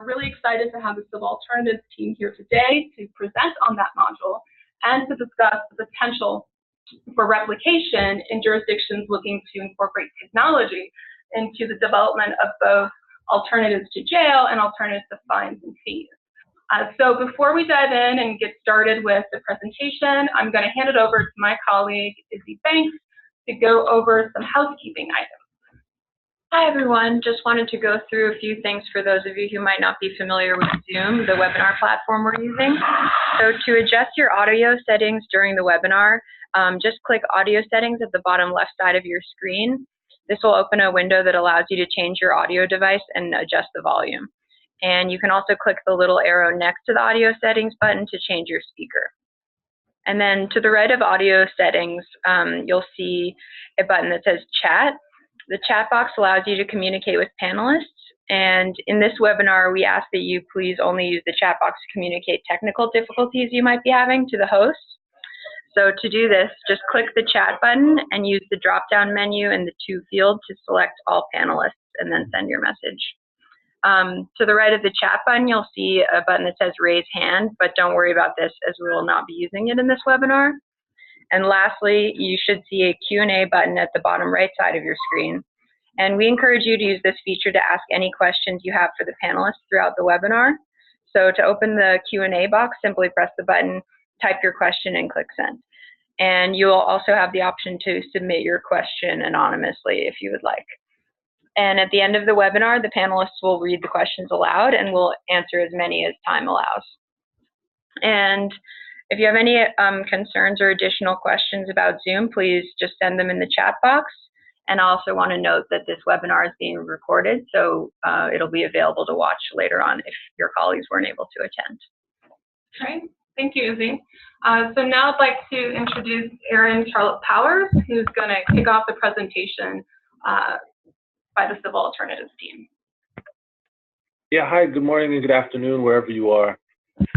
We're really excited to have the Civil Alternatives team here today to present on that module and to discuss the potential for replication in jurisdictions looking to incorporate technology into the development of both alternatives to jail and alternatives to fines and fees. So before we dive in and get started with the presentation, I'm going to hand it over to my colleague, Izzy Banks, to go over some housekeeping items. Hi, everyone. Just wanted to go through a few things for those of you who might not be familiar with Zoom, the webinar platform we're using. So to adjust your audio settings during the webinar, just click Audio Settings at the bottom left side of your screen. This will open a window that allows you to change your audio device and adjust the volume. And you can also click the little arrow next to the Audio Settings button to change your speaker. And then to the right of Audio Settings, you'll see a button that says Chat. The chat box allows you to communicate with panelists, and in this webinar, we ask that you please only use the chat box to communicate technical difficulties you might be having to the host. So to do this, just click the chat button and use the drop-down menu in the To field to select all panelists and then send your message. To the right of the chat button, you'll see a button that says Raise Hand, but don't worry about this as we will not be using it in this webinar. And lastly, you should see a Q&A button at the bottom right side of your screen. And we encourage you to use this feature to ask any questions you have for the panelists throughout the webinar. So to open the Q&A box, simply press the button, type your question, and click Send. And you'll also have the option to submit your question anonymously if you would like. And at the end of the webinar, the panelists will read the questions aloud and we'll answer as many as time allows. And if you have any concerns or additional questions about Zoom, please just send them in the chat box. And I also want to note that this webinar is being recorded, so it'll be available to watch later on if your colleagues weren't able to attend. Great, thank you, Izzy. So now I'd like to introduce Erin Charlotte Powers, who's going to kick off the presentation by the Civil Alternatives team. Yeah, hi, good morning and good afternoon, wherever you are.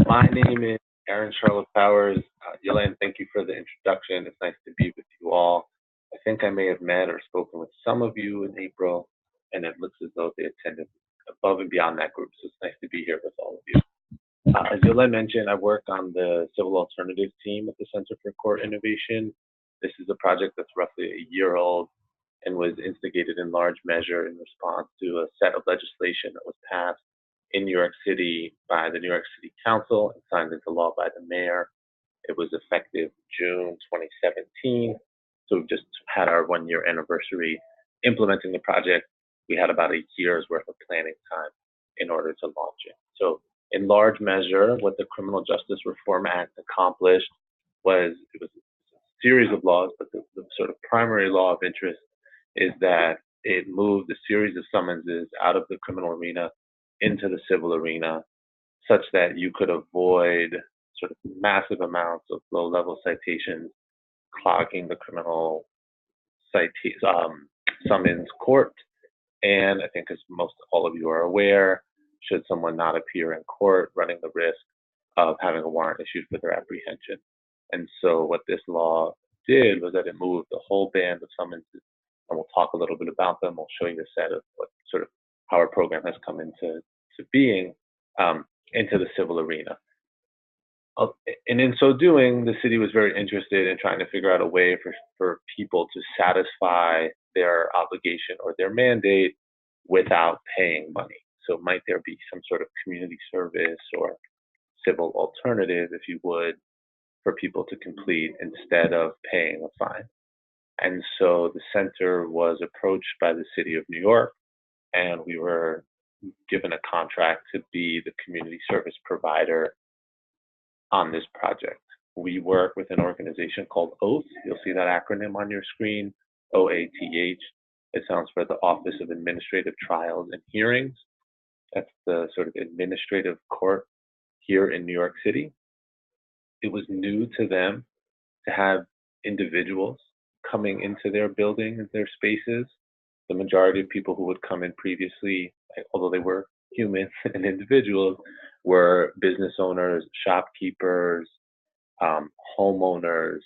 My name is Erin Charlotte Powers. Yolaine, thank you for the introduction. It's nice to be with you all. I think I may have met or spoken with some of you in April, and it looks as though they attended above and beyond that group, so it's nice to be here with all of you. As Yolaine mentioned, I work on the Civil Alternatives team at the Center for Court Innovation. This is a project that's roughly a year old and was instigated in large measure in response to a set of legislation that was passed in New York City by the New York City Council and signed into law by the mayor. It was effective June 2017. So we've just had our 1-year anniversary implementing the project. We had about a year's worth of planning time in order to launch it. So in large measure, what the Criminal Justice Reform Act accomplished was, it was a series of laws, but the sort of primary law of interest is that it moved a series of summonses out of the criminal arena into the civil arena, such that you could avoid sort of massive amounts of low-level citations clogging the criminal summons court. And I think, as most all of you are aware, should someone not appear in court, running the risk of having a warrant issued for their apprehension. And so what this law did was that it moved the whole band of summonses, and we'll talk a little bit about them. We'll show you a set of what sort of how our program has come into being into the civil arena. And in so doing, the city was very interested in trying to figure out a way for people to satisfy their obligation or their mandate without paying money. So might there be some sort of community service or civil alternative, if you would, for people to complete instead of paying a fine? And so the center was approached by the city of New York, and we were given a contract to be the community service provider on this project. We work with an organization called OATH. You'll see that acronym on your screen, OATH. It stands for the Office of Administrative Trials and Hearings. That's the sort of administrative court here in New York City. It was new to them to have individuals coming into their buildings, their spaces. The majority of people who would come in previously, although they were humans and individuals, were business owners, shopkeepers, homeowners,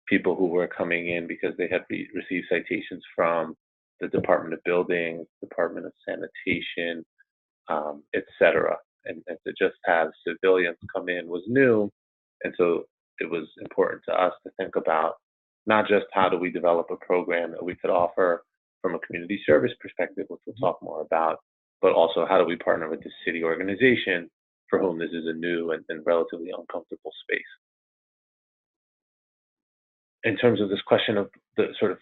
people who were coming in because they had received citations from the Department of Buildings, Department of Sanitation, etc. And to just have civilians come in was new. And so it was important to us to think about not just how do we develop a program that we could offer from a community service perspective, which we'll talk more about, but also how do we partner with the city organization for whom this is a new and relatively uncomfortable space. In terms of this question of the sort of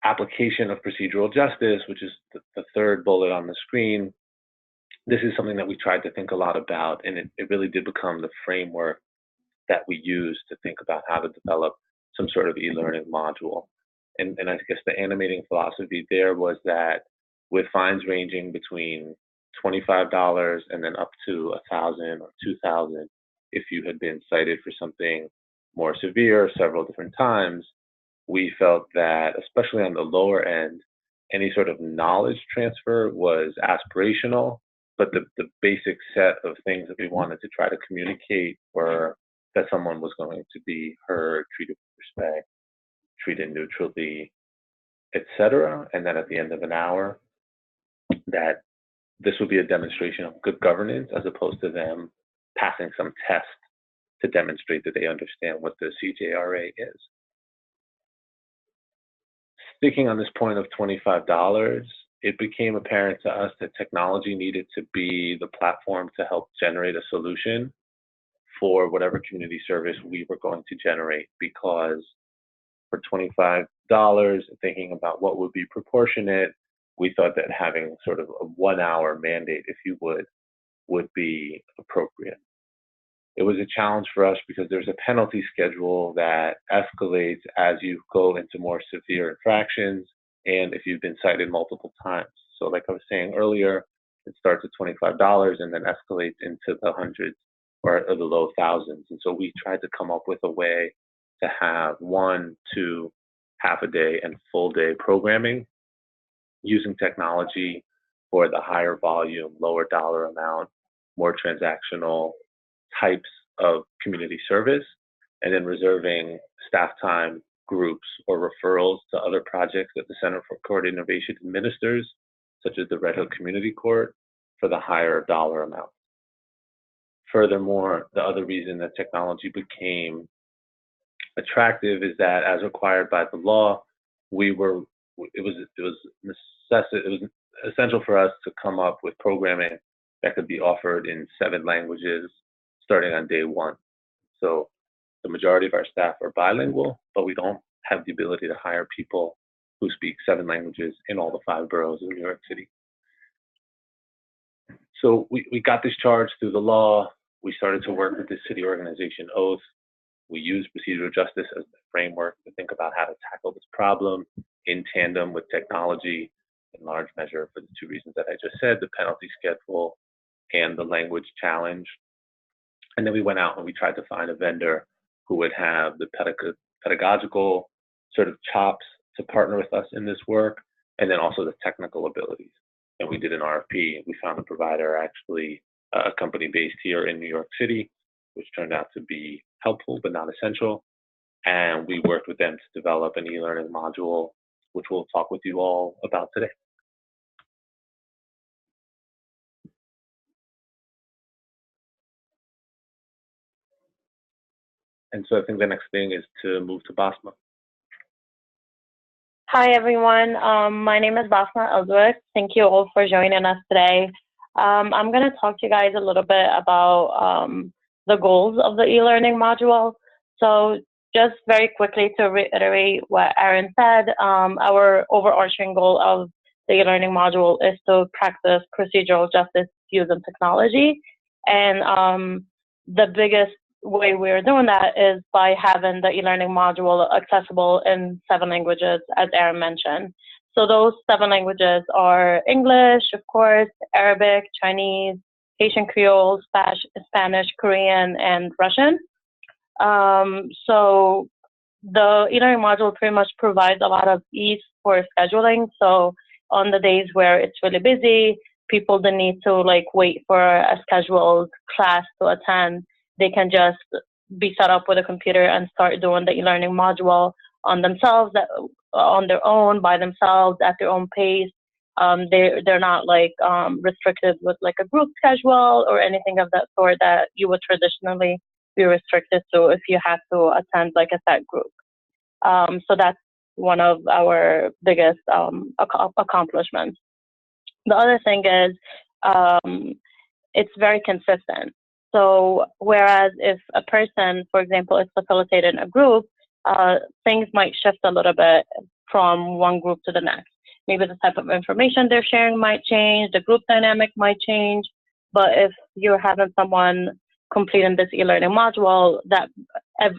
application of procedural justice, which is the third bullet on the screen, this is something that we tried to think a lot about, and it really did become the framework that we used to think about how to develop some sort of e-learning module. And I guess the animating philosophy there was that with fines ranging between $25 and then up to $1,000 or $2,000, if you had been cited for something more severe several different times, we felt that, especially on the lower end, any sort of knowledge transfer was aspirational, but the basic set of things that we wanted to try to communicate were that someone was going to be heard, treated with respect, treated neutrally, etc., and that at the end of an hour, that this would be a demonstration of good governance as opposed to them passing some test to demonstrate that they understand what the CJRA is. Sticking on this point of $25, it became apparent to us that technology needed to be the platform to help generate a solution for whatever community service we were going to generate, because for $25, thinking about what would be proportionate, we thought that having sort of a 1 hour mandate, if you would be appropriate. It was a challenge for us because there's a penalty schedule that escalates as you go into more severe infractions and if you've been cited multiple times. So like I was saying earlier, it starts at $25 and then escalates into the hundreds or the low thousands. And so we tried to come up with a way to have 1, 2, half a day and full day programming using technology for the higher volume, lower dollar amount, more transactional types of community service, and then reserving staff time, groups, or referrals to other projects that the Center for Court Innovation administers, such as the Red Hook Community Court, for the higher dollar amount. Furthermore, the other reason that technology became attractive is that, as required by the law, it was essential for us to come up with programming that could be offered in 7 languages starting on day 1. So the majority of our staff are bilingual, but we don't have the ability to hire people who speak 7 languages in all the 5 boroughs of New York City. So we got this charge through the law. We started to work with the city organization Oath. We used procedural justice as the framework to think about how to tackle this problem in tandem with technology, in large measure for the 2 reasons that I just said, the penalty schedule and the language challenge. And then we went out and we tried to find a vendor who would have the pedagogical sort of chops to partner with us in this work, and then also the technical abilities. And we did an RFP. We found a provider, actually a company based here in New York City, which turned out to be helpful but not essential. And we worked with them to develop an e-learning module, which we'll talk with you all about today. And so I think the next thing is to move to Basma. Hi, everyone. My name is Basma Eldwick. Thank you all for joining us today. I'm going to talk to you guys a little bit about the goals of the e-learning module. So just very quickly to reiterate what Aaron said, our overarching goal of the e-learning module is to practice procedural justice using technology. And the biggest way we're doing that is by having the e-learning module accessible in 7 languages, as Aaron mentioned. So those 7 languages are English, of course, Arabic, Chinese, Haitian Creole, Spanish, Korean, and Russian. So the e-learning module pretty much provides a lot of ease for scheduling. So on the days where it's really busy, people don't need to wait for a scheduled class to attend. They can just be set up with a computer and start doing the e-learning module on themselves, on their own, by themselves, at their own pace, They're not like restricted with like a group schedule or anything of that sort that you would traditionally be restricted to if you had to attend like a set group. So that's one of our biggest accomplishments. The other thing is it's very consistent. So whereas if a person, for example, is facilitated in a group, things might shift a little bit from one group to the next. Maybe the type of information they're sharing might change, the group dynamic might change. But if you're having someone completing this e-learning module, that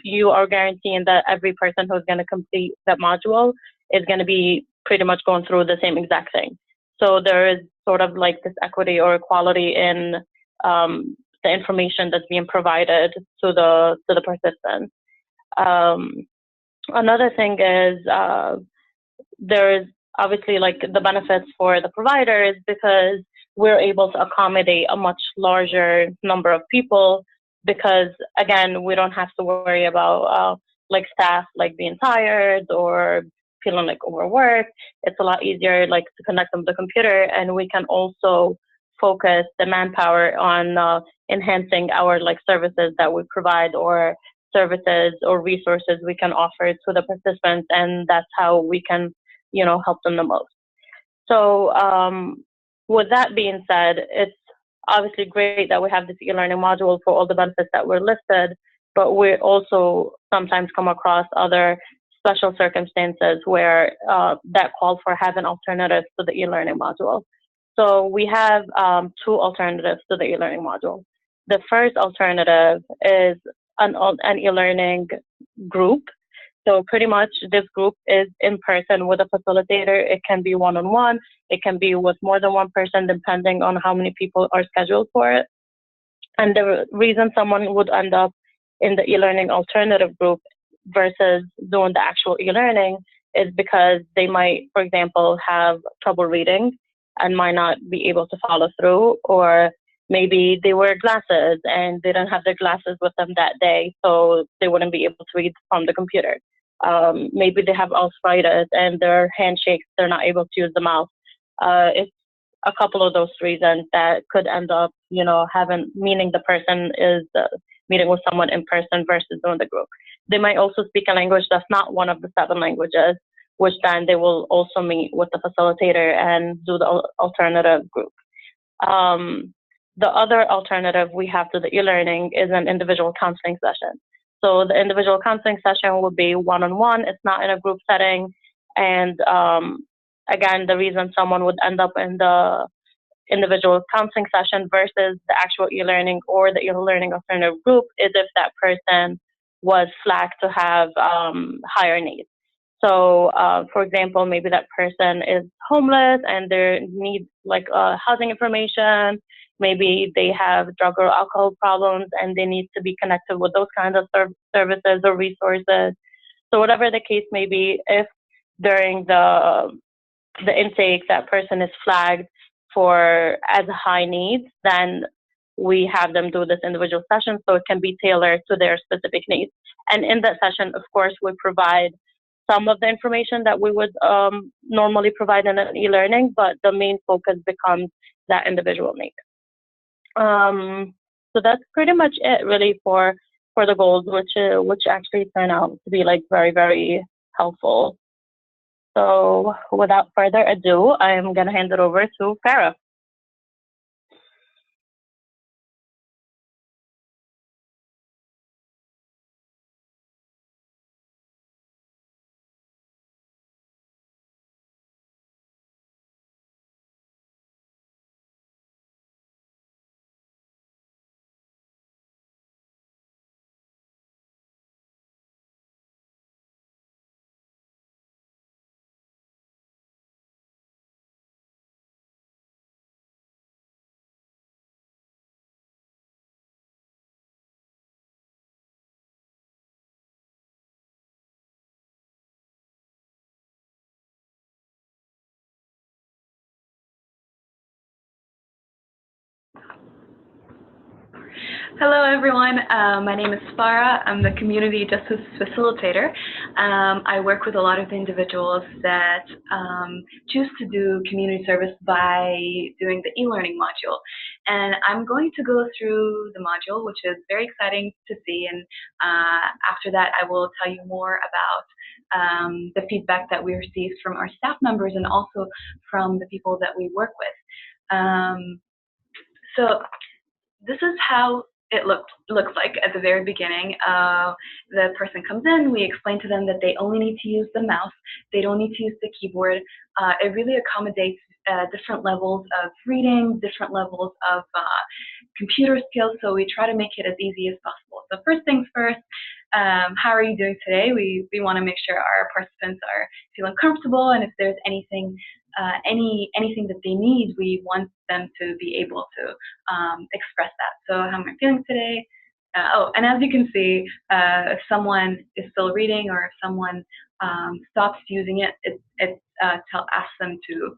you are guaranteeing that every person who's going to complete that module is going to be pretty much going through the same exact thing. So there is sort of like this equity or equality in the information that's being provided to the participants. Another thing is there is obviously like the benefits for the providers because we're able to accommodate a much larger number of people because again we don't have to worry about like staff like being tired or feeling like overworked. It's a lot easier like to connect them to the computer, and we can also focus the manpower on enhancing our like services that we provide or services or resources we can offer to the participants, and that's how we can, you know, help them the most. So with that being said, it's obviously great that we have this e-learning module for all the benefits that were listed, but we also sometimes come across other special circumstances where that call for having alternatives to the e-learning module. So we have two alternatives to the e-learning module. The first alternative is an e-learning group. So pretty much this group is in person with a facilitator. It can be one-on-one. It can be with more than one person depending on how many people are scheduled for it. And the reason someone would end up in the e-learning alternative group versus doing the actual e-learning is because they might, for example, have trouble reading and might not be able to follow through, or maybe they wear glasses and they don't have their glasses with them that day, so they wouldn't be able to read from the computer. Maybe they have arthritis and their handshakes, they're not able to use the mouse. It's a couple of those reasons that could end up, you know, meaning the person is meeting with someone in person versus doing the group. They might also speak a language that's not one of the 7 languages, which then they will also meet with the facilitator and do the alternative group. The other alternative we have to the e-learning is an individual counseling session. So the individual counseling session will be one-on-one. It's not in a group setting. And again, the reason someone would end up in the individual counseling session versus the actual e-learning or the e-learning alternative group is if that person was flagged to have higher needs. So, for example, maybe that person is homeless and they need like housing information. Maybe they have drug or alcohol problems and they need to be connected with those kinds of services or resources. So whatever the case may be, if during the intake that person is flagged for as high needs, then we have them do this individual session so it can be tailored to their specific needs. And in that session, of course, we provide some of the information that we would normally provide in an e-learning, but the main focus becomes that individual need. So that's pretty much it really for the goals, which actually turn out to be like very, very helpful. So without further ado, I'm going to hand it over to Farah. Hello, everyone. My name is Farah. I'm the Community Justice Facilitator. I work with a lot of individuals that choose to do community service by doing the e-learning module. And I'm going to go through the module, which is very exciting to see. And after that, I will tell you more about the feedback that we received from our staff members and also from the people that we work with. So this is how it looks like at the very beginning. The person comes in, we explain to them that they only need to use the mouse, they don't need to use the keyboard. It really accommodates different levels of reading, different levels of computer skills, so we try to make it as easy as possible. So first things first, how are you doing today? We want to make sure our participants are feeling comfortable, and if there's anything anything that they need, we want them to be able to express that. So how am I feeling today? Oh, and as you can see, if someone is still reading or if someone stops using it, it asks them to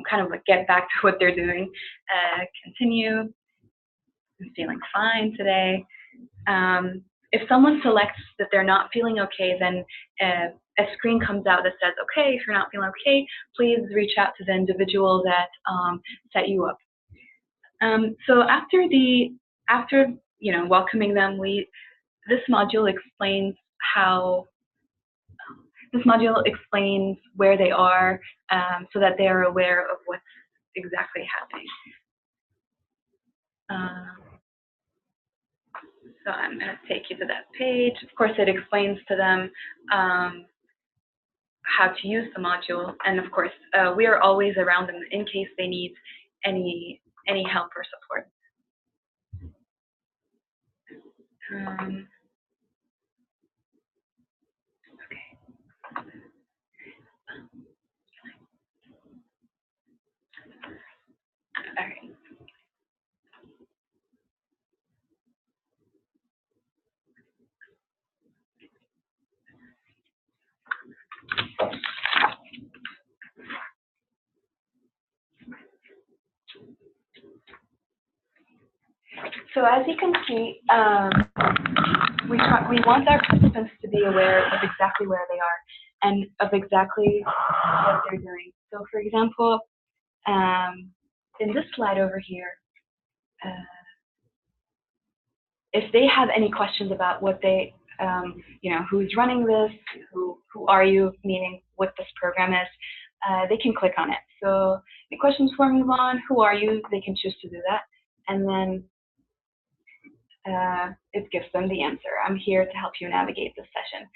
kind of like get back to what they're doing. Continue. I'm feeling fine today. If someone selects that they're not feeling okay, then a screen comes out that says, okay, if you're not feeling okay, please reach out to the individual that set you up. So after welcoming them, this module explains where they are so that they are aware of what's exactly happening. So I'm going to take you to that page. Of course, it explains to them how to use the module, and of course, we are always around them in case they need any help or support. Okay. All right. So as you can see, we want our participants to be aware of exactly where they are and of exactly what they're doing. So for example, in this slide over here, if they have any questions about what they, who's running this, who are you, meaning what this program is, they can click on it. So any questions before we move on, who are you? They can choose to do that. And then it gives them the answer. I'm here to help you navigate this session.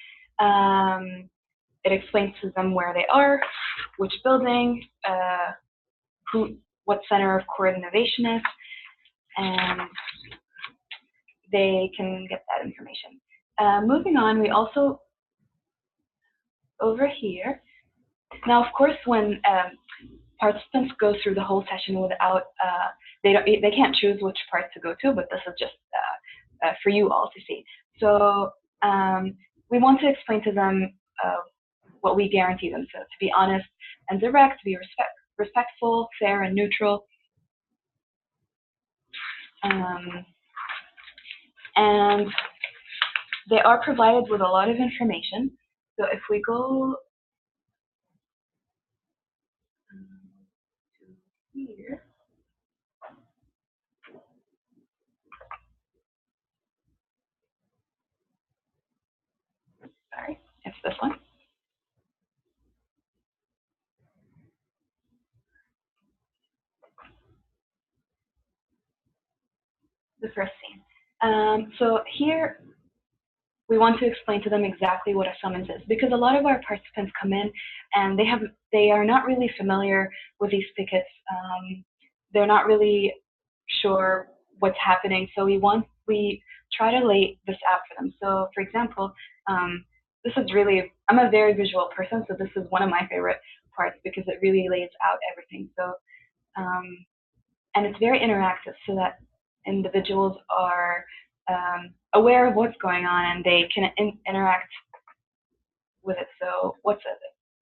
It explains to them where they are, which building, what center of core innovation is, and they can get that information. Moving on, we also, over here, now of course when participants go through the whole session without, they can't choose which part to go to, but this is just for you all to see. So we want to explain to them what we guarantee them. So to be honest and direct, to be respectful, fair, and neutral. And they are provided with a lot of information. So if we go to here, sorry, it's this one. The first scene. So here, we want to explain to them exactly what a summons is, because a lot of our participants come in and they are not really familiar with these tickets. They're not really sure what's happening, so we try to lay this out for them. So for example, this is really, I'm a very visual person, so this is one of my favorite parts because it really lays out everything. So and it's very interactive so that individuals are aware of what's going on and they can interact with it. So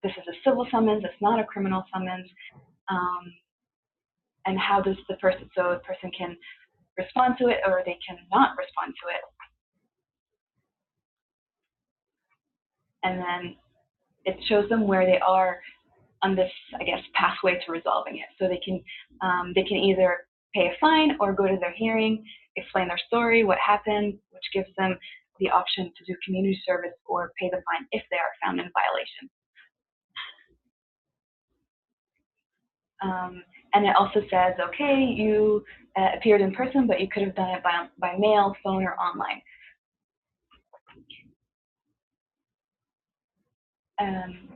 this is a civil summons, it's not a criminal summons, and how does the person can respond to it or they cannot respond to it. And then it shows them where they are on this, I guess, pathway to resolving it. So they can either pay a fine or go to their hearing, explain their story, what happened, which gives them the option to do community service or pay the fine if they are found in violation. And it also says, okay, you appeared in person, but you could have done it by mail, phone, or online.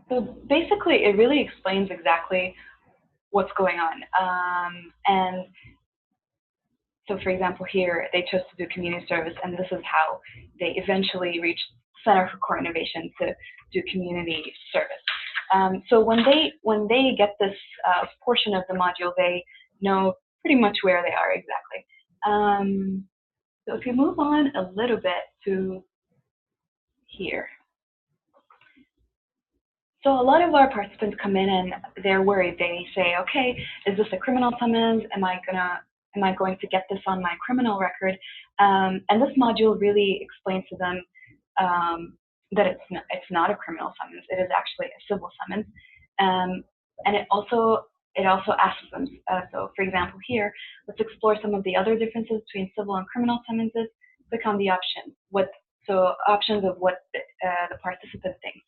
So basically, it really explains exactly what's going on. And so, for example, here, they chose to do community service, and this is how they eventually reached Center for Court Innovation to do community service. So when they get this portion of the module, they know pretty much where they are exactly. So if you move on a little bit to here. So a lot of our participants come in and they're worried. They say, okay, is this a criminal summons? Am I going to get this on my criminal record? And this module really explains to them that it's not a criminal summons. It is actually a civil summons. And it also asks them, so for example here, let's explore some of the other differences between civil and criminal summonses. Click on the option. Options of what the participant thinks.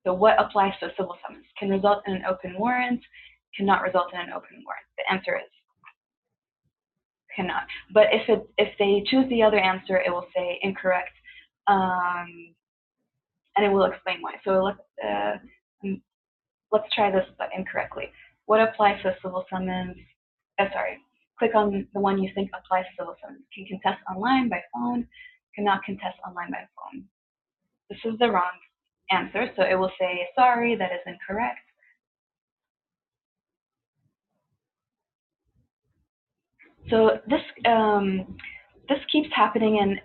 So what applies to a civil summons? Can result in an open warrant, cannot result in an open warrant. The answer is cannot. But if they choose the other answer, it will say incorrect, and it will explain why. So let's try this but incorrectly. What applies to a civil summons? Click on the one you think applies to civil summons. Can contest online by phone, cannot contest online by phone. This is the wrong answer, so it will say, sorry, that is incorrect. So this keeps happening, and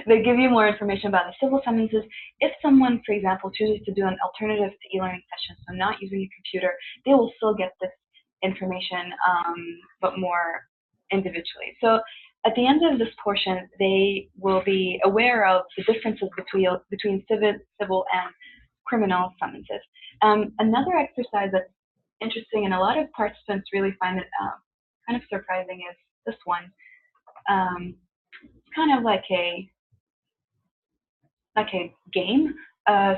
they give you more information about the civil summonses. If someone, for example, chooses to do an alternative to e-learning session, so not using a computer, they will still get this information, but more individually. So at the end of this portion, they will be aware of the differences between civil and criminal summonses. Another exercise that's interesting, and a lot of participants really find it kind of surprising, is this one. It's kind of like a game.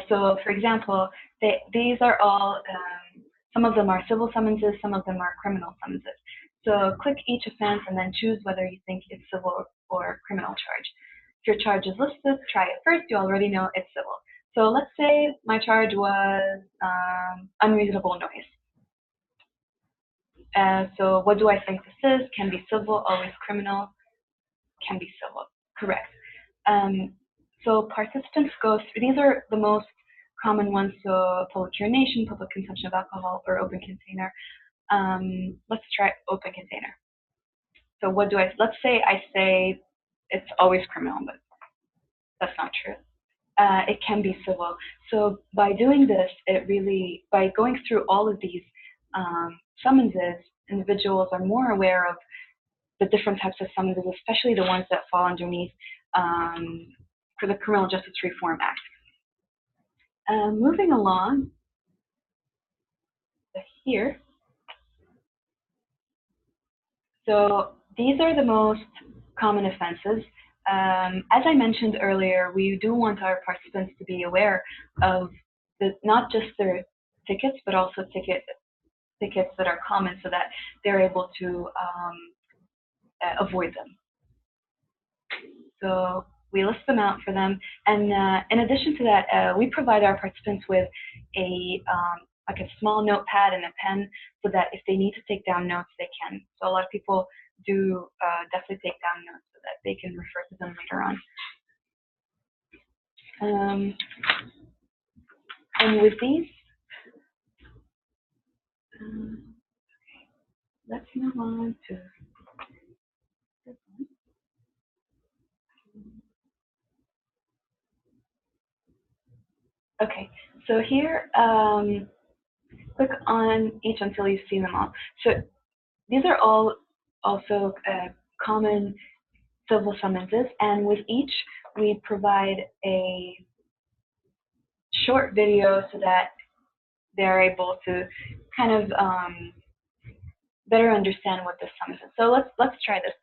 So, for example, these are all, some of them are civil summonses, some of them are criminal summonses. So click each offense and then choose whether you think it's civil or criminal charge. If your charge is listed, try it first. You already know it's civil. So let's say my charge was unreasonable noise. So what do I think this is? Can be civil, always criminal, can be civil. Correct. So participants go through, these are the most common ones, so public urination, public consumption of alcohol, or open container. Let's try open container. So what do let's say I say it's always criminal, but that's not true. It can be civil. So by doing this, by going through all of these summonses, individuals are more aware of the different types of summonses, especially the ones that fall underneath for the Criminal Justice Reform Act. Moving along here. So these are the most common offenses. As I mentioned earlier, we do want our participants to be aware of not just their tickets, but also tickets that are common, so that they're able to avoid them. So we list them out for them, and in addition to that, we provide our participants with like a small notepad and a pen, so that if they need to take down notes, they can. So a lot of people do definitely take down notes so that they can refer to them later on. And with these, let's move on to this one. Okay, so here, click on each until you've seen them all. So these are all also common civil summonses, and with each we provide a short video so that they're able to kind of better understand what this summons is. So let's try this.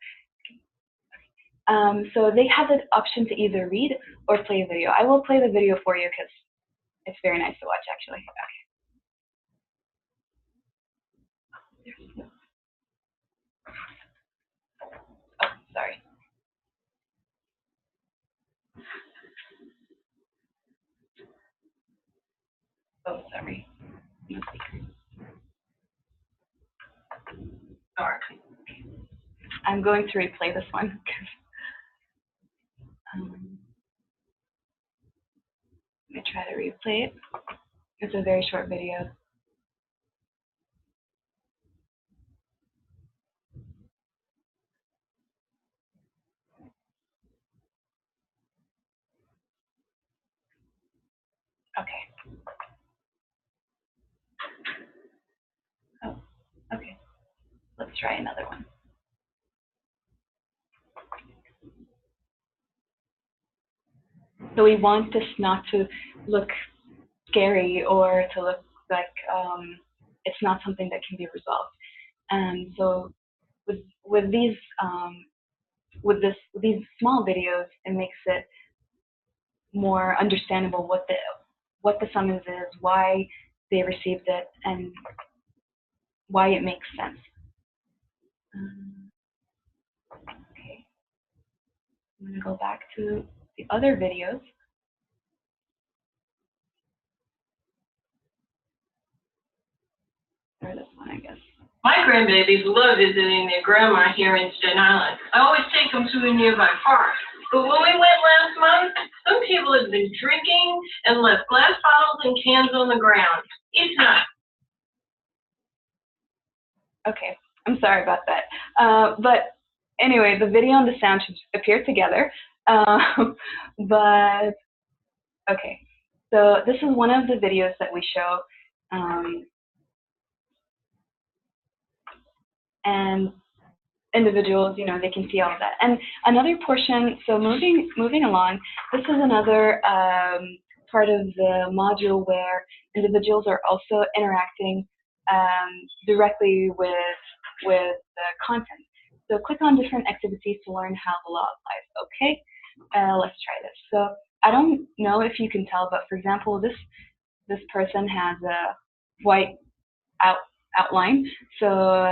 So they have the option to either read or play a video. I will play the video for you because it's very nice to watch, actually. Okay. Oh, sorry. Oh, sorry. Sorry. I'm going to replay this one. Let me try to replay it. It's a very short video. Okay. Oh, okay. Let's try another one. So we want this not to look scary or to look like it's not something that can be resolved. And so with these these small videos, it makes it more understandable what the summons is, why they received it, and why it makes sense. Okay, I'm going to go back to the other videos. Or this one, I guess. My grandbabies love visiting their grandma here in Staten Island. I always take them to a nearby park. But when we went last month, some people had been drinking and left glass bottles and cans on the ground. It's nuts. Okay, I'm sorry about that. But anyway, the video and the sound should appear together. But okay, so this is one of the videos that we show. And individuals, you know, they can see all of that. And another portion, so moving along, this is another part of the module where individuals are also interacting directly with the content. So click on different activities to learn how the law applies. Okay, let's try this. So I don't know if you can tell, but for example, this person has a white outline. So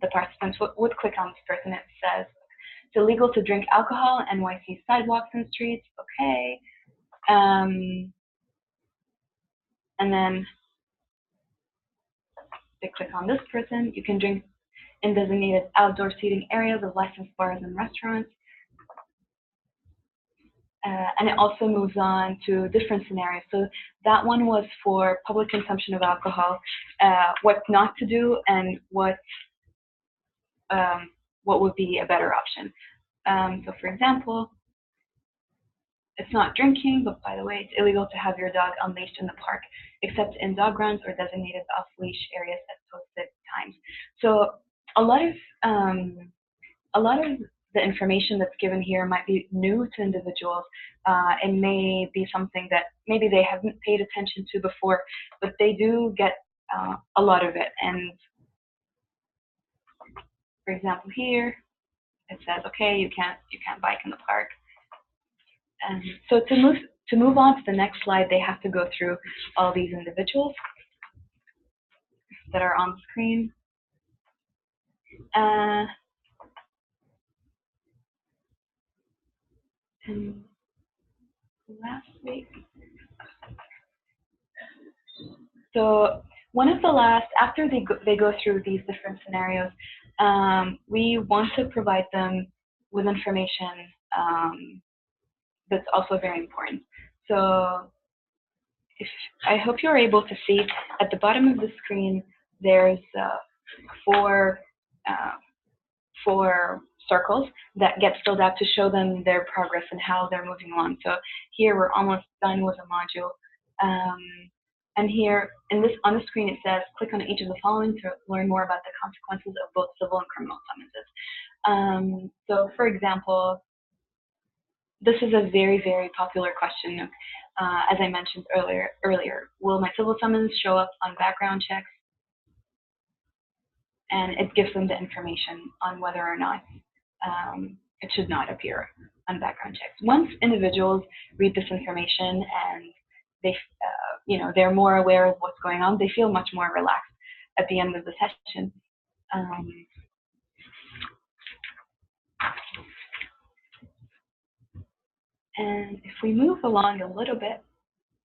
the participants would click on this person. It says it's illegal to drink alcohol, NYC sidewalks and streets. Okay. And then they click on this person. You can drink in designated outdoor seating areas of licensed bars and restaurants. And it also moves on to different scenarios. So that one was for public consumption of alcohol, what not to do, and what would be a better option. So for example, it's not drinking, but by the way, it's illegal to have your dog unleashed in the park, except in dog runs or designated off-leash areas at posted times. So a lot of the information that's given here might be new to individuals. It may be something that maybe they haven't paid attention to before, but they do get a lot of it. And for example, here it says, okay, you can't bike in the park. And so to move on to the next slide, they have to go through all these individuals that are on the screen. And lastly, so one of the last, after they go through these different scenarios, we want to provide them with information that's also very important. So I hope you're able to see at the bottom of the screen, there's four circles that get filled out to show them their progress and how they're moving along. So here we're almost done with a module. And here, on the screen, it says, click on each of the following to learn more about the consequences of both civil and criminal summonses. So, for example, this is a very, very popular question. As I mentioned earlier, will my civil summons show up on background checks? And it gives them the information on whether or not it should not appear on background checks. Once individuals read this information and they, they're more aware of what's going on, they feel much more relaxed at the end of the session. And if we move along a little bit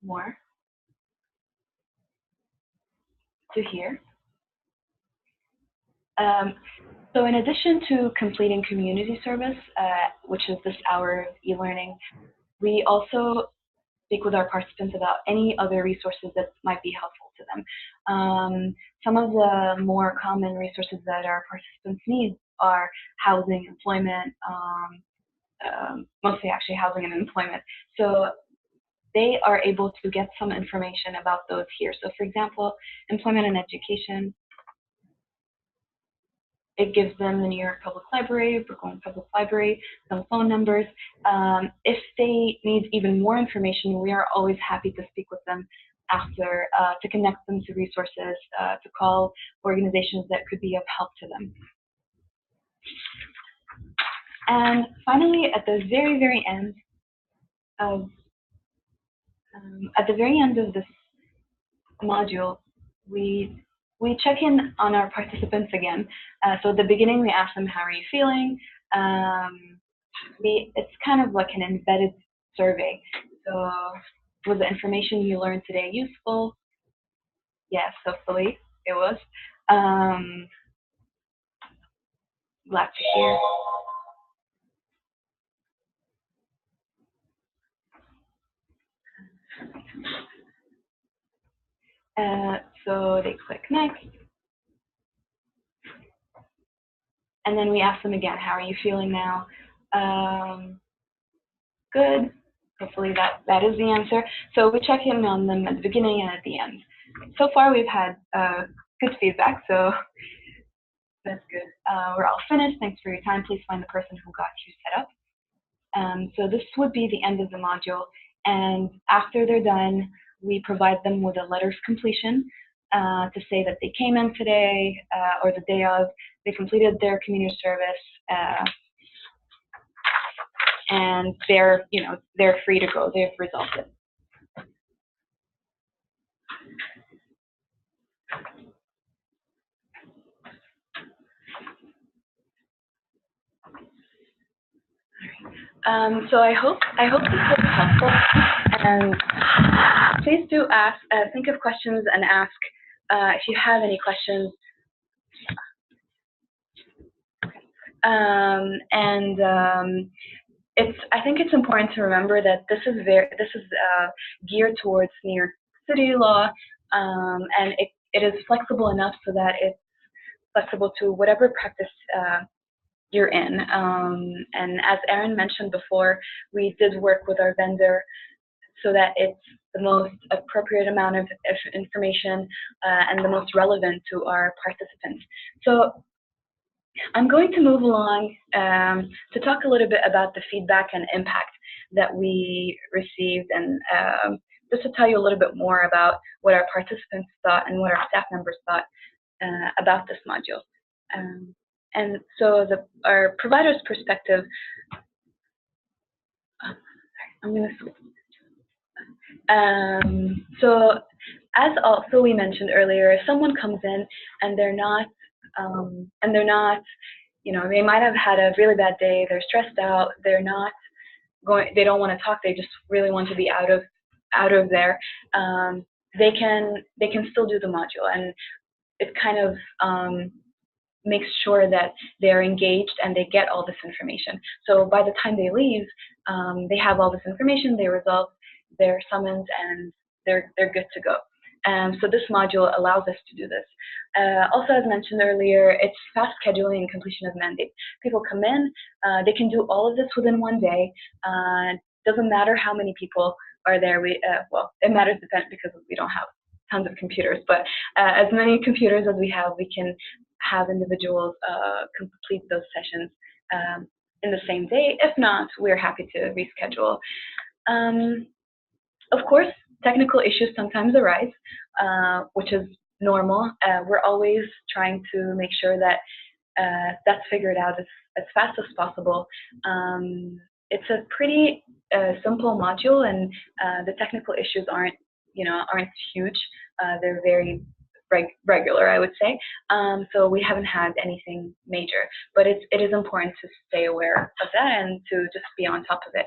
more to here. So in addition to completing community service, which is this hour of e-learning, we also speak with our participants about any other resources that might be helpful to them. Some of the more common resources that our participants need are housing, employment, mostly actually housing and employment. So they are able to get some information about those here. So for example, employment and education, it gives them the New York Public Library, Brooklyn Public Library, some phone numbers. If they need even more information, we are always happy to speak with them after, to connect them to resources, to call organizations that could be of help to them. And finally, at the very, very end of this module, we check in on our participants again. So at the beginning, we ask them, how are you feeling? It's kind of like an embedded survey. So was the information you learned today useful? Yes, hopefully it was. Glad to hear. So they click next. And then we ask them again, how are you feeling now? Good. Hopefully that is the answer. So we check in on them at the beginning and at the end. So far we've had good feedback, so that's good. We're all finished. Thanks for your time. Please find the person who got you set up. So this would be the end of the module. And after they're done, we provide them with a letter of completion to say that they came in today or the day of, they completed their community service, and they're free to go. They've resolved it. So I hope this was helpful, and please do ask, think of questions and ask if you have any questions. I think it's important to remember that this is geared towards New York City law, and it is flexible enough so that it's flexible to whatever practice you're in. And as Erin mentioned before, we did work with our vendor so that it's the most appropriate amount of information and the most relevant to our participants. So I'm going to move along to talk a little bit about the feedback and impact that we received, and just to tell you a little bit more about what our participants thought and what our staff members thought about this module. And so our provider's perspective, I'm going to switch. So as also we mentioned earlier, if someone comes in and they're not, they might have had a really bad day, they're stressed out, they don't want to talk, they just really want to be out of there, they can still do the module, and it kind of makes sure that they're engaged and they get all this information. So by the time they leave, they have all this information, they resolve their summons, and they're good to go. So this module allows us to do this. Also, as mentioned earlier, it's fast scheduling and completion of mandates. People come in, they can do all of this within one day. Doesn't matter how many people are there. Well, it matters because we don't have tons of computers, but as many computers as we have, we can have individuals complete those sessions in the same day. If not, we're happy to reschedule. Of course, technical issues sometimes arise, which is normal. We're always trying to make sure that that's figured out as fast as possible. It's a pretty simple module, and the technical issues aren't huge. They're very regular, I would say. So we haven't had anything major, but it is important to stay aware of that and to just be on top of it.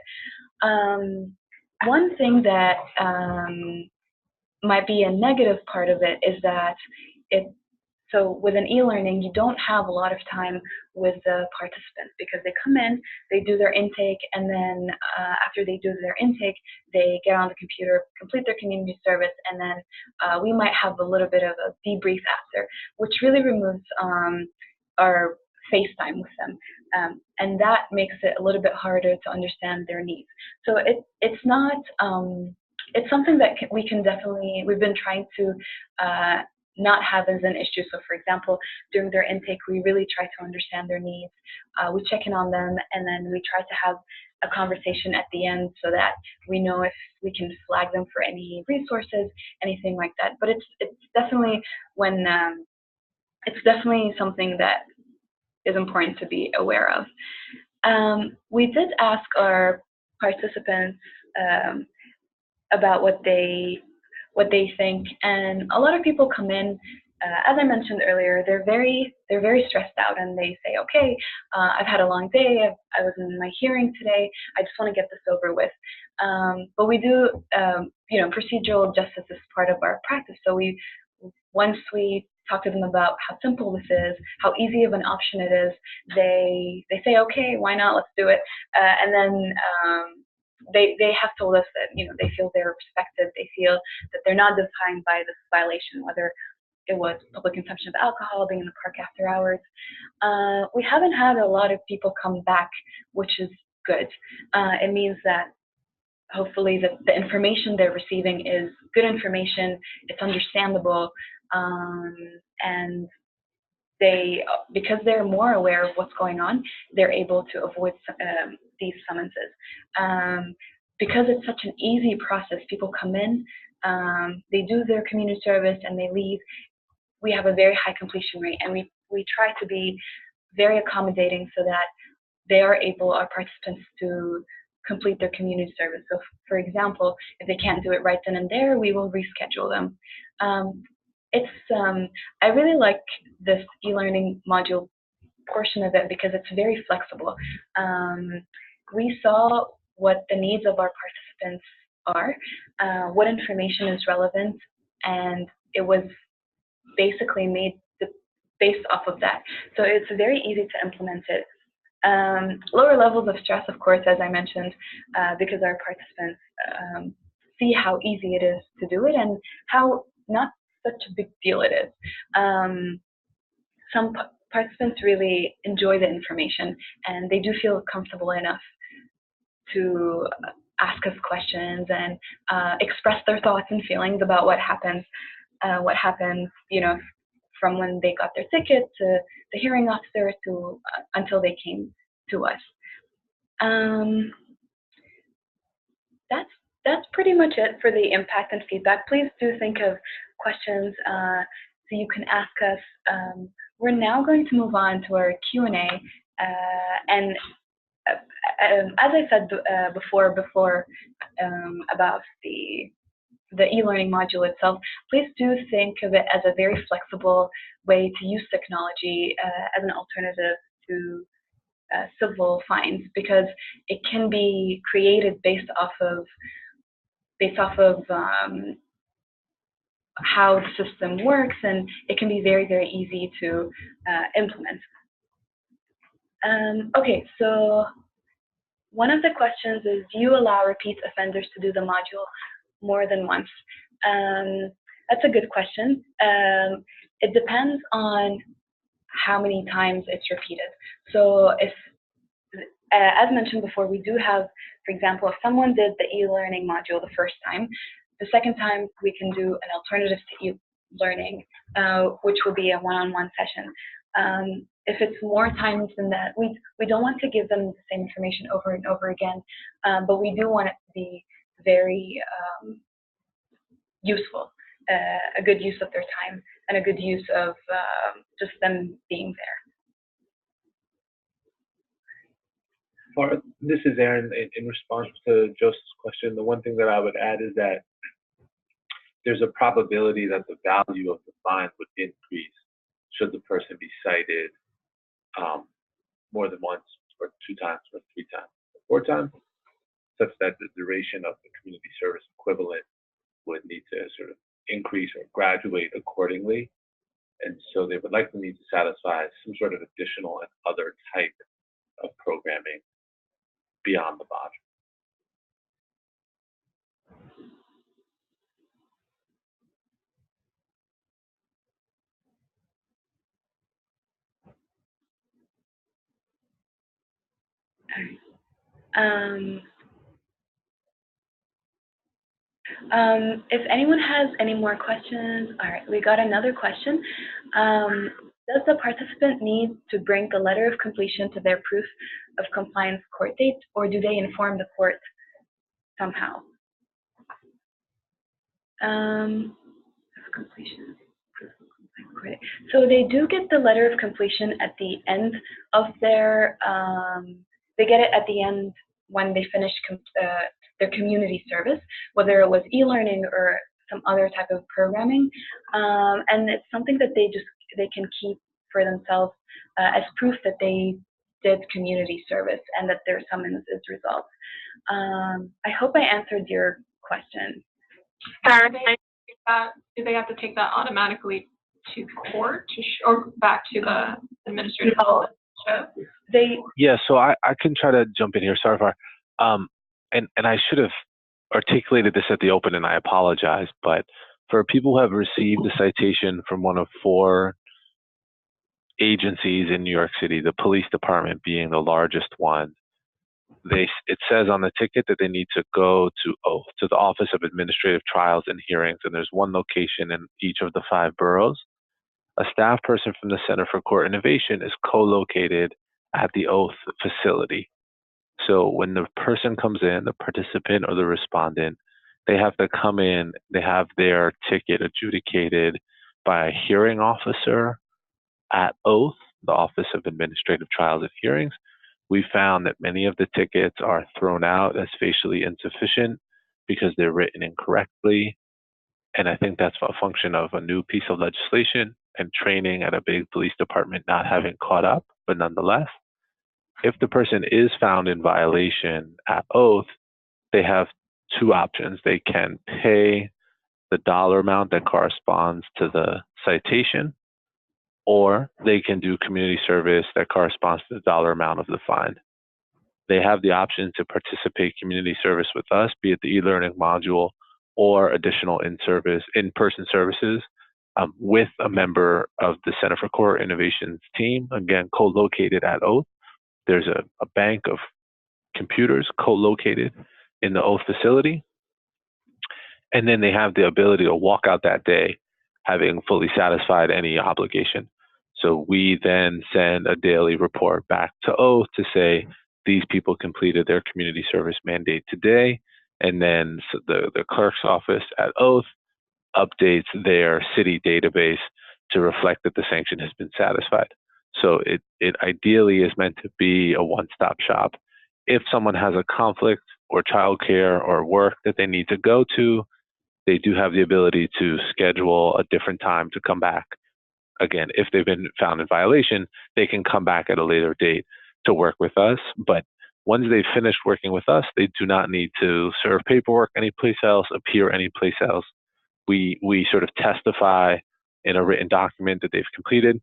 One thing that might be a negative part of it is that so with an e-learning, you don't have a lot of time with the participants because they come in, they do their intake, and then after they do their intake, they get on the computer, complete their community service, and then we might have a little bit of a debrief after, which really removes our face time with them. And that makes it a little bit harder to understand their needs. So it's not, it's something that we've been trying to not have as an issue. So for example, during their intake, we really try to understand their needs. We check in on them, and then we try to have a conversation at the end so that we know if we can flag them for any resources, anything like that. But it's definitely it's definitely something that is important to be aware of. We did ask our participants about what they think, and a lot of people come in, as I mentioned earlier, they're very stressed out, and they say, okay, I've had a long day, I was in my hearing today, I just want to get this over with. But we do, procedural justice is part of our practice. So once we talk to them about how simple this is, how easy of an option it is, they say, okay, why not, let's do it. And then they have told us that they feel they're respected, they feel that they're not defined by this violation, whether it was public consumption of alcohol, being in the park after hours. We haven't had a lot of people come back, which is good. It means that hopefully the information they're receiving is good information, it's understandable, and because they're more aware of what's going on, they're able to avoid these summonses. Because it's such an easy process, people come in, they do their community service, and they leave. We have a very high completion rate, and we try to be very accommodating so that they are able, our participants, to complete their community service. So for example, if they can't do it right then and there, we will reschedule them. I really like this e-learning module portion of it because it's very flexible. We saw what the needs of our participants are, what information is relevant, and it was basically made based off of that. So it's very easy to implement it. Lower levels of stress, of course, as I mentioned, because our participants see how easy it is to do it and how not such a big deal it is. Some participants really enjoy the information, and they do feel comfortable enough to ask us questions and express their thoughts and feelings about what happens, from when they got their ticket to the hearing officer to until they came to us. That's pretty much it for the impact and feedback. Please do think of questions so you can ask us. We're now going to move on to our Q&A, and as I said before about the e-learning module itself, please do think of it as a very flexible way to use technology as an alternative to civil fines, because it can be created based off of how the system works, and it can be very, very easy to implement. Okay, so one of the questions is, do you allow repeat offenders to do the module more than once? That's a good question. It depends on how many times it's repeated. So if, as mentioned before, we do have, for example, if someone did the e-learning module the first time, The second time, we can do an alternative to e-learning, which will be a one-on-one session. If it's more times than that, we don't want to give them the same information over and over again, but we do want it to be very useful, a good use of their time, and a good use of just them being there. This is Aaron. In response to Joseph's question, the one thing that I would add is that there's a probability that the value of the fine would increase should the person be cited more than once, or 2 times, or 3 times, or 4 times, such that the duration of the community service equivalent would need to sort of increase or graduate accordingly. And so they would likely need to satisfy some sort of additional and other type of programming beyond the module. If anyone has any more questions, all right, we got another question. Does the participant need to bring the letter of completion to their proof of compliance court date, or do they inform the court somehow? Completion. So they do get the letter of completion at the end of their, they get it at the end when they finish their community service, whether it was e-learning or some other type of programming. And it's something that they can keep for themselves as proof that they did community service and that their summons is resolved. I hope I answered your question. Do they have to take that automatically to court or back to the administrative law? Yeah, so I can try to jump in here. Sorry, and I should have articulated this at the open, and I apologize. But for people who have received a citation from one of 4 agencies in New York City, the police department being the largest one, it says on the ticket that they need to go to the Office of Administrative Trials and Hearings, and there's one location in each of the 5 boroughs. A staff person from the Center for Court Innovation is co-located at the Oath facility. So when the person comes in, the participant or the respondent, they have to come in, they have their ticket adjudicated by a hearing officer at Oath, the Office of Administrative Trials and Hearings. We found that many of the tickets are thrown out as facially insufficient because they're written incorrectly. And I think that's a function of a new piece of legislation and training at a big police department not having caught up. But nonetheless, if the person is found in violation at Oath, they have 2 options. They can pay the dollar amount that corresponds to the citation, or they can do community service that corresponds to the dollar amount of the fine. They have the option to participate community service with us, be it the e-learning module or additional in-person services with a member of the Center for Court Innovation's team, again, co-located at Oath. There's a bank of computers co-located in the Oath facility. And then they have the ability to walk out that day having fully satisfied any obligation. So we then send a daily report back to Oath to say these people completed their community service mandate today, and then the clerk's office at Oath updates their city database to reflect that the sanction has been satisfied. So it ideally is meant to be a one-stop shop. If someone has a conflict or childcare or work that they need to go to, they do have the ability to schedule a different time to come back. Again, if they've been found in violation, they can come back at a later date to work with us. But once they've finished working with us, they do not need to serve paperwork anyplace else, appear anyplace else. We sort of testify in a written document that they've completed,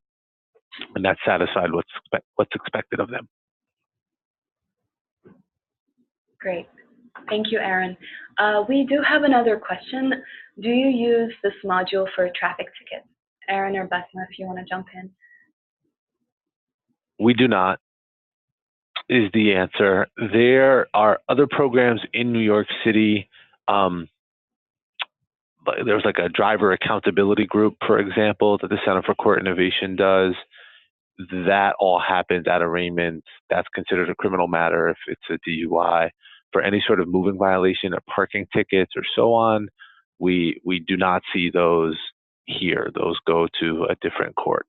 and that's satisfied what's expected of them. Great. Thank you, Aaron. We do have another question. Do you use this module for traffic tickets? Aaron or Basma, if you want to jump in. We do not, is the answer. There are other programs in New York City there's like a driver accountability group, for example, that the Center for Court Innovation does. That all happens at arraignment. That's considered a criminal matter if it's a DUI. For any sort of moving violation or parking tickets or so on, we do not see those here. Those go to a different court.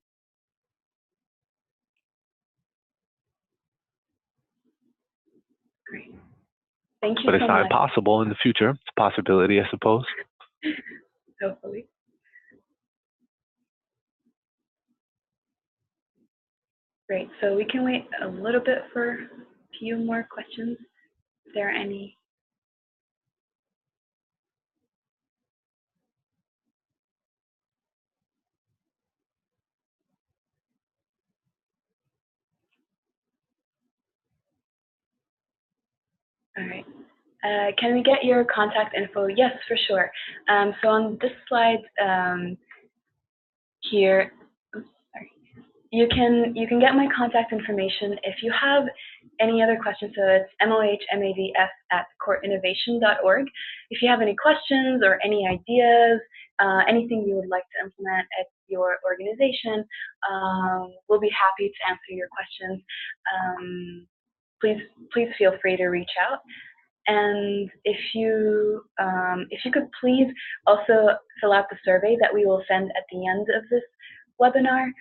Great. Thank you But it's so not much. impossible in the future. It's a possibility, I suppose. Hopefully. Great. So we can wait a little bit for a few more questions. If there are any. All right. Can we get your contact info? Yes, for sure. So on this slide here, oops, sorry, you can get my contact information. If you have any other questions, so it's mohmadf@courtinnovation.org. If you have any questions or any ideas, anything you would like to implement at your organization, we'll be happy to answer your questions. Please feel free to reach out. And if you could please also fill out the survey that we will send at the end of this webinar,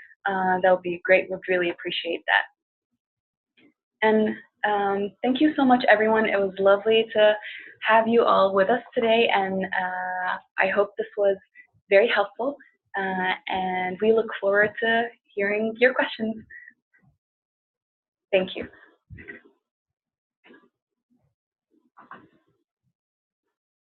that would be great. We'd really appreciate that. And thank you so much, everyone. It was lovely to have you all with us today, and I hope this was very helpful. And we look forward to hearing your questions. Thank you.